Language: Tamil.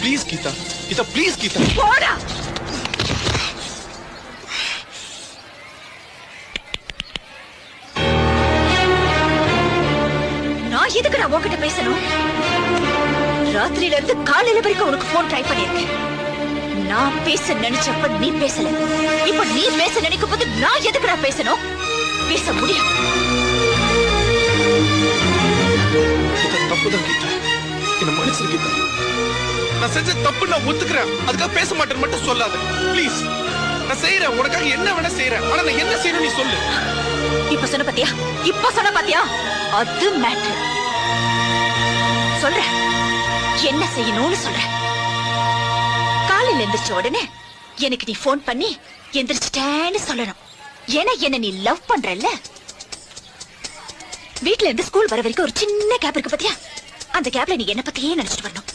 Please Geetha, Geetha please Geetha. போடா. நான் எதுக்கு நான் உன்கிட்ட பேசணும்? ராத்திரியில இருந்து காலையில வரைக்கும் உனக்கு போன் ட்ரை பண்ணிருக்கேன். நான் பேச நினைச்சப்ப நீ பேசல. இப்ப நீ பேச நினைக்கும் போது நான் எதுக்கு நான் பேசணும்? பேச முடியும். தப்புதான் கீதா, என்ன மன்னிச்சிரு கீதா. நான் செஞ்ச தப்பு நான் ஒத்துக்கிறேன். அதுக்காக பேச மாட்டேன்னு மட்டும் சொல்லாத ப்ளீஸ். நான் செய்யறேன், உனக்காக என்ன வேணா செய்யறேன். ஆனா நான் என்ன செய்யணும் நீ சொல்லு. இப்ப சொன்ன பாத்தியா? இப்ப சொன்ன பாத்தியா? அது மேட்டர். சொல்ற என்ன செய்யணும்னு சொல்ற. காலையில எந்திரிச்ச உடனே எனக்கு நீ போன் பண்ணி எந்திரிச்சிட்டேன்னு சொல்லணும். ஏன்னா என்ன நீ லவ் பண்றல்ல. வீட்ல இருந்து ஸ்கூல் வர வரைக்கும் ஒரு சின்ன கேப் இருக்கு பாத்தியா? அந்த கேப்ல நீ என்ன பத்தியே நினைச்சிட்டு வரணும்.